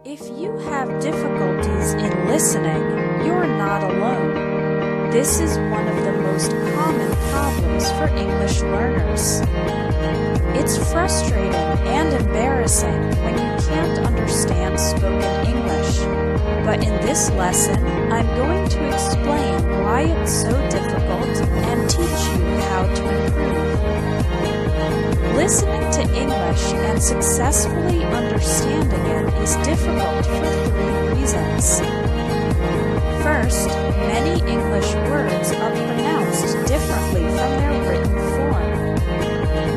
If you have difficulties in listening, you're not alone. This is one of the most common problems for English learners. It's frustrating and embarrassing when you can't understand spoken English. But in this lesson, I'm going to explain why it's so difficult and teach you how to improve. Listening to English and successfully understanding it is difficult for three reasons. First, many English words are pronounced differently from their written form.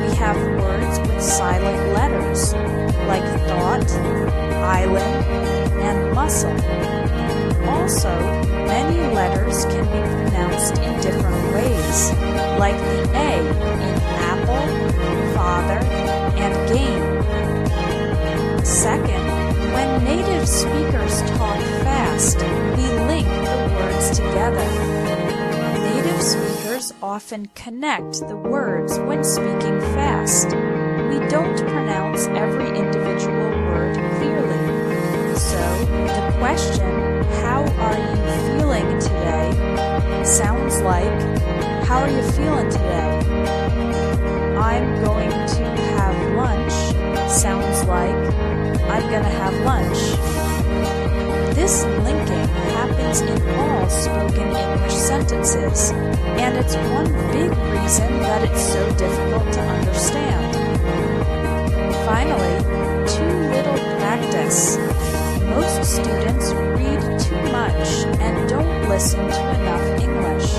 We have words with silent letters, like thought, island, and muscle. Also, many letters can be pronounced in different ways, like the A in apple, father, and game. Second, when native speakers talk fast, we link the words together. Native speakers often connect the words when speaking fast. We don't pronounce every individual word clearly. So, the question, "How are you feeling today?" sounds like, "How are you feeling today?" "I'm going to have lunch" sounds like, "I'm gonna have lunch." This linking happens in all spoken English sentences, and it's one big reason that it's so difficult to understand. Finally, too little practice. Most students read too much and don't listen to enough English.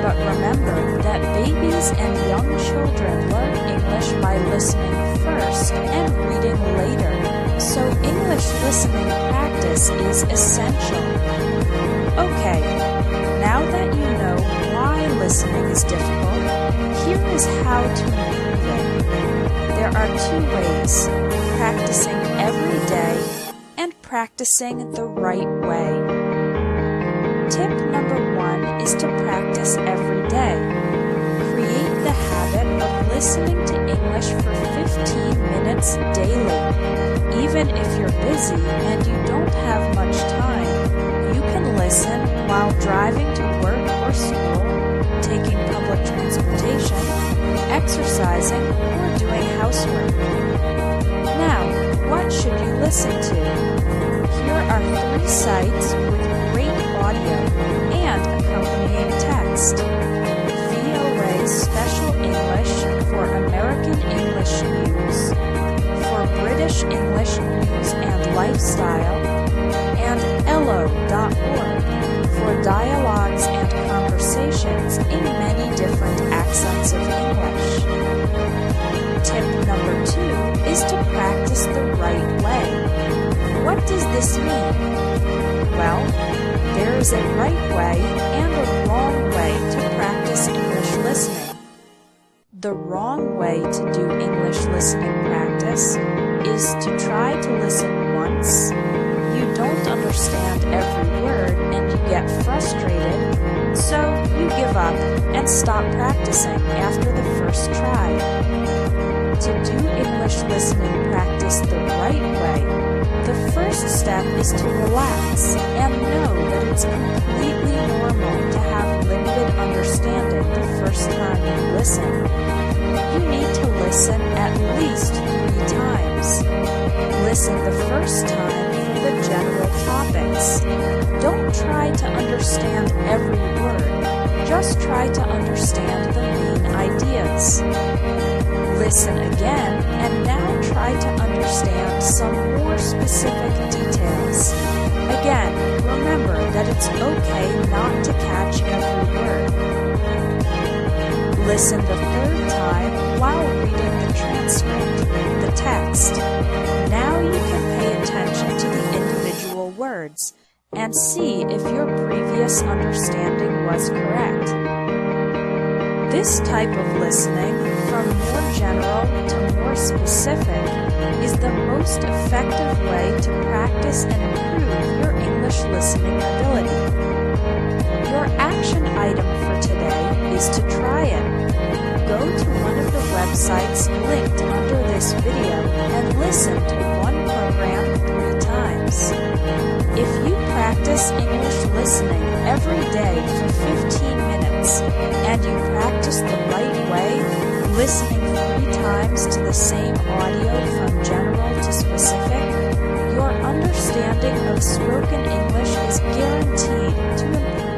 But remember that babies and young children learn English by listening first and reading later. So English listening practice is essential. Okay, now that you know why listening is difficult, here is how to improve it. There are two ways: practicing every day and practicing the right way. Tip number 1 is to practice every day. Create the habit of listening to English for 15 minutes daily. Even if you're busy and you don't have much time, you can listen while driving to work or school, taking public transportation, exercising, or doing housework. Now, what should you listen to? Here are 3 sites with great audio and accompanying text. VOA Special English for American English News, for British English News and Lifestyle, and Ello.org for dialogues and conversations in many different accents of English. Tip number 2 is to practice the right way. What does this mean? Well, there is a right way and a wrong way to practice English listening. The wrong way to do English listening practice is to try to listen once, you don't understand every word and you get frustrated, so you give up and stop practicing after the first try. To do English listening practice the right way, the first step is to relax and know that it's completely normal to have limited understanding the first time you listen. You need to listen at least 3 times. Listen the first time for the general topics. Don't try to understand every word, just try to understand the main ideas. Listen again and now try to understand some more specific details. Again, remember that it's okay not to catch every word. Listen the 3rd time while reading the transcript, the text. Now you can pay attention to the individual words and see if your previous understanding was correct. This type of listening, from more general to more specific, is the most effective way to practice and improve your English listening ability. Your action item for today is to try it. Go to one of the websites linked under this video and listen to one program 3 times. practice English listening every day for 15 minutes, and you practice the right way, listening 3 times to the same audio from general to specific, your understanding of spoken English is guaranteed to improve.